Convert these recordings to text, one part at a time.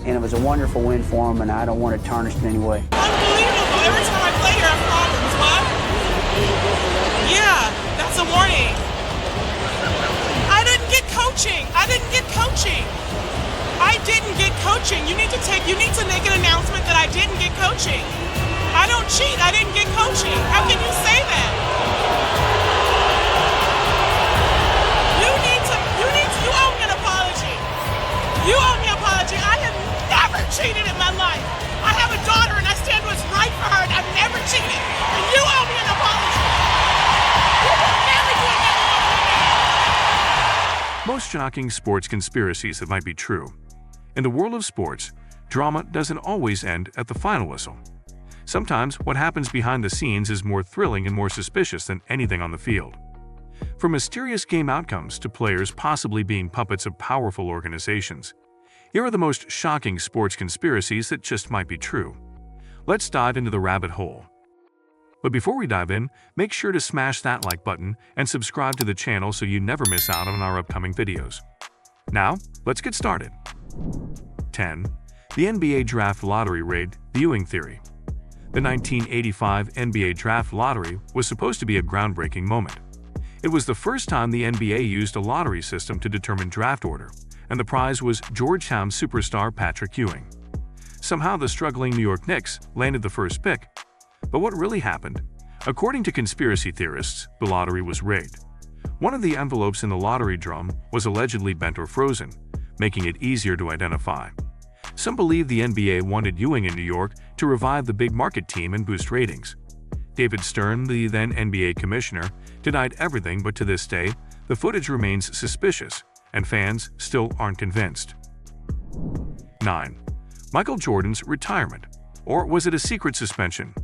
and it was a wonderful win for him, and I don't want it tarnished in any way. Unbelievable. Every time I play here, I have problems. What? Yeah, that's a warning. I didn't get coaching. I didn't get coaching. You need to make an announcement that I didn't get coaching. I don't cheat. I didn't get coaching. How can you say that? You owe me an apology. You owe me an apology. I have never cheated in my life. I have a daughter and I stand what's right for her, and I've never cheated. And you owe me an apology. You will never do another one for me. Most shocking sports conspiracies that might be true. In the world of sports, drama doesn't always end at the final whistle. Sometimes what happens behind the scenes is more thrilling and more suspicious than anything on the field. From mysterious game outcomes to players possibly being puppets of powerful organizations, here are the most shocking sports conspiracies that just might be true. Let's dive into the rabbit hole. But before we dive in, make sure to smash that like button and subscribe to the channel so you never miss out on our upcoming videos. Now, let's get started. 10. The NBA Draft Lottery Raid Viewing Theory. The 1985 NBA Draft Lottery was supposed to be a groundbreaking moment. It was the first time the NBA used a lottery system to determine draft order, and the prize was Georgetown superstar Patrick Ewing. Somehow the struggling New York Knicks landed the first pick. But what really happened? According to conspiracy theorists, the lottery was rigged. One of the envelopes in the lottery drum was allegedly bent or frozen, making it easier to identify. Some believe the NBA wanted Ewing in New York to revive the big market team and boost ratings. David Stern, the then NBA commissioner, denied everything, but to this day, the footage remains suspicious, and fans still aren't convinced. 9. Michael Jordan's retirement. Or was it a secret suspension?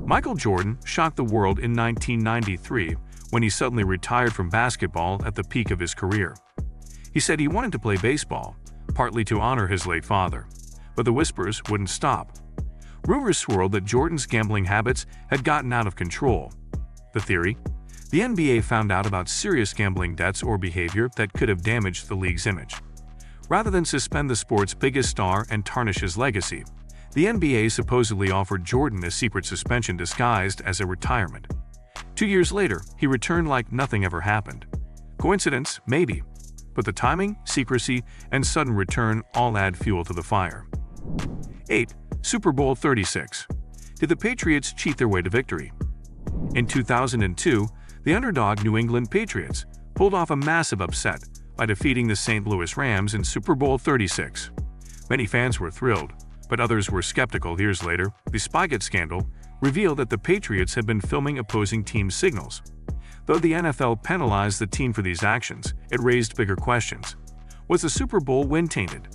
Michael Jordan shocked the world in 1993 when he suddenly retired from basketball at the peak of his career. He said he wanted to play baseball, partly to honor his late father, but the whispers wouldn't stop. Rumors swirled that Jordan's gambling habits had gotten out of control. The theory? The NBA found out about serious gambling debts or behavior that could have damaged the league's image. Rather than suspend the sport's biggest star and tarnish his legacy, the NBA supposedly offered Jordan a secret suspension disguised as a retirement. 2 years later, he returned like nothing ever happened. Coincidence? Maybe. But the timing, secrecy, and sudden return all add fuel to the fire. 8. Super Bowl 36. Did the Patriots cheat their way to victory? In 2002, the underdog New England Patriots pulled off a massive upset by defeating the St. Louis Rams in Super Bowl 36. Many fans were thrilled, but others were skeptical. Years later, the Spygate scandal revealed that the Patriots had been filming opposing team signals. Though the NFL penalized the team for these actions, it raised bigger questions. Was the Super Bowl win tainted?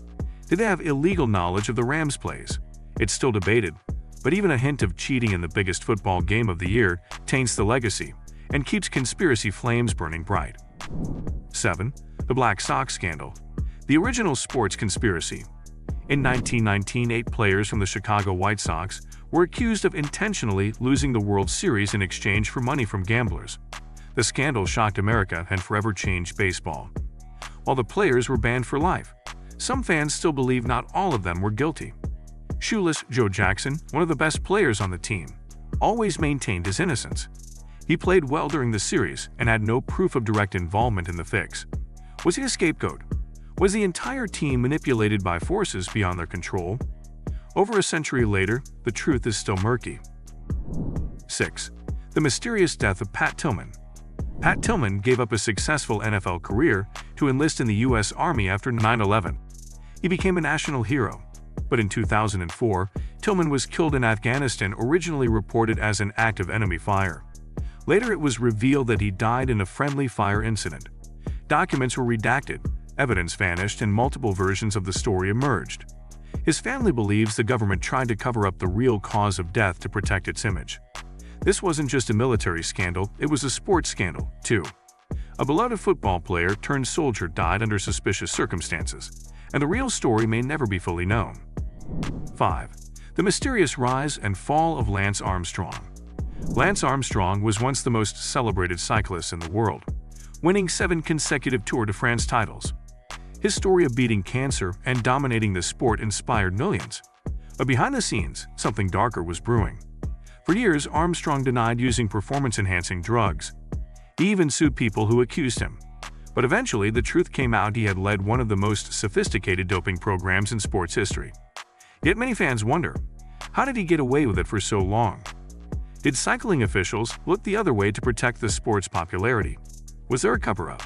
Did they have illegal knowledge of the Rams' plays? It's still debated, but even a hint of cheating in the biggest football game of the year taints the legacy and keeps conspiracy flames burning bright. 7. The Black Sox Scandal. The original sports conspiracy. In 1919, 8 players from the Chicago White Sox were accused of intentionally losing the World Series in exchange for money from gamblers. The scandal shocked America and forever changed baseball. While the players were banned for life, some fans still believe not all of them were guilty. Shoeless Joe Jackson, one of the best players on the team, always maintained his innocence. He played well during the series and had no proof of direct involvement in the fix. Was he a scapegoat? Was the entire team manipulated by forces beyond their control? Over a century later, the truth is still murky. 6. The mysterious death of Pat Tillman. Pat Tillman gave up a successful NFL career to enlist in the U.S. Army after 9/11. He became a national hero, but in 2004, Tillman was killed in Afghanistan, originally reported as an act of enemy fire. Later it was revealed that he died in a friendly fire incident. Documents were redacted, evidence vanished, and multiple versions of the story emerged. His family believes the government tried to cover up the real cause of death to protect its image. This wasn't just a military scandal, it was a sports scandal, too. A beloved football player turned soldier died under suspicious circumstances, and the real story may never be fully known. 5. The mysterious rise and fall of Lance Armstrong. Lance Armstrong was once the most celebrated cyclist in the world, winning 7 consecutive Tour de France titles. His story of beating cancer and dominating the sport inspired millions. But behind the scenes, something darker was brewing. For years, Armstrong denied using performance-enhancing drugs. He even sued people who accused him. But eventually, the truth came out: he had led one of the most sophisticated doping programs in sports history. Yet many fans wonder, how did he get away with it for so long? Did cycling officials look the other way to protect the sport's popularity? Was there a cover-up?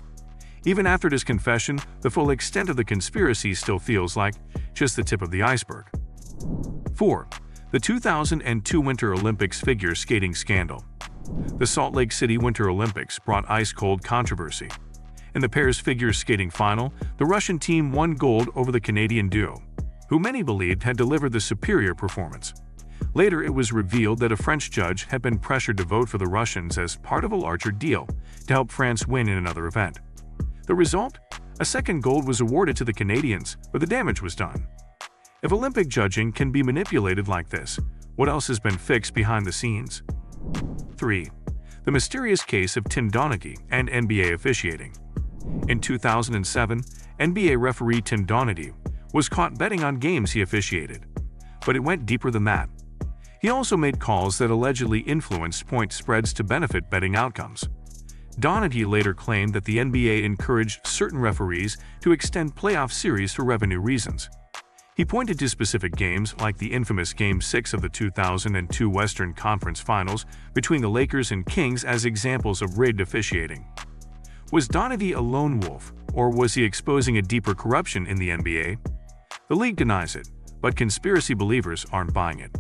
Even after his confession, the full extent of the conspiracy still feels like just the tip of the iceberg. 4. The 2002 Winter Olympics figure skating scandal. The Salt Lake City Winter Olympics brought ice-cold controversy. In the pairs figure skating final, the Russian team won gold over the Canadian duo, who many believed had delivered the superior performance. Later, it was revealed that a French judge had been pressured to vote for the Russians as part of a larger deal to help France win in another event. The result? A second gold was awarded to the Canadians, but the damage was done. If Olympic judging can be manipulated like this, what else has been fixed behind the scenes? 3. The mysterious case of Tim Donaghy and NBA officiating. In 2007, NBA referee Tim Donaghy was caught betting on games he officiated. But it went deeper than that. He also made calls that allegedly influenced point spreads to benefit betting outcomes. Donaghy later claimed that the NBA encouraged certain referees to extend playoff series for revenue reasons. He pointed to specific games like the infamous Game 6 of the 2002 Western Conference Finals between the Lakers and Kings as examples of rigged officiating. Was Donaghy a lone wolf, or was he exposing a deeper corruption in the NBA? The league denies it, but conspiracy believers aren't buying it.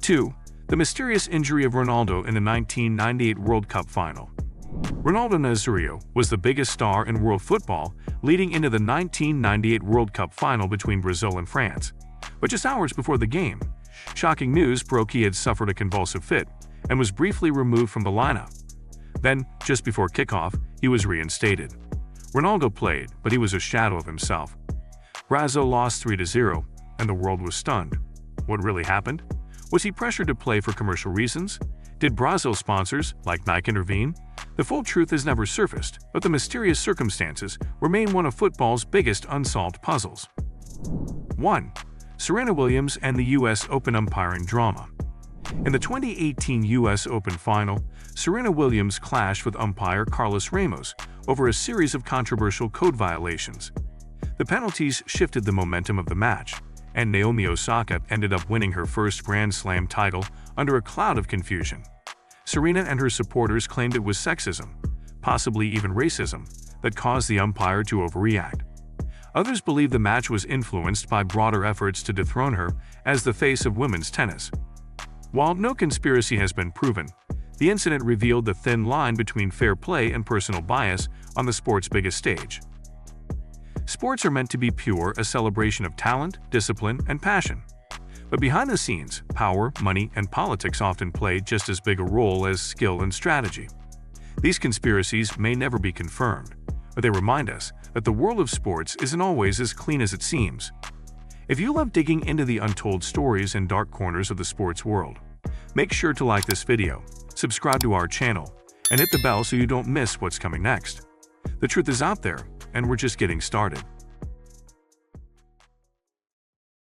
2. The mysterious injury of Ronaldo in the 1998 World Cup final. Ronaldo Nazario was the biggest star in world football leading into the 1998 World Cup final between Brazil and France. But just hours before the game, shocking news broke: he had suffered a convulsive fit and was briefly removed from the lineup. Then, just before kickoff, he was reinstated. Ronaldo played, but he was a shadow of himself. Brazil lost 3-0, and the world was stunned. What really happened? Was he pressured to play for commercial reasons? Did Brazil sponsors, like Nike, intervene? The full truth has never surfaced, but the mysterious circumstances remain one of football's biggest unsolved puzzles. 1. Serena Williams and the U.S. Open umpiring drama. In the 2018 U.S. Open final, Serena Williams clashed with umpire Carlos Ramos over a series of controversial code violations. The penalties shifted the momentum of the match, and Naomi Osaka ended up winning her first Grand Slam title under a cloud of confusion. Serena and her supporters claimed it was sexism, possibly even racism, that caused the umpire to overreact. Others believe the match was influenced by broader efforts to dethrone her as the face of women's tennis. While no conspiracy has been proven, the incident revealed the thin line between fair play and personal bias on the sport's biggest stage. Sports are meant to be pure, a celebration of talent, discipline, and passion. But behind the scenes, power, money, and politics often play just as big a role as skill and strategy. These conspiracies may never be confirmed, but they remind us that the world of sports isn't always as clean as it seems. If you love digging into the untold stories and dark corners of the sports world, make sure to like this video, subscribe to our channel, and hit the bell so you don't miss what's coming next. The truth is out there, and we're just getting started.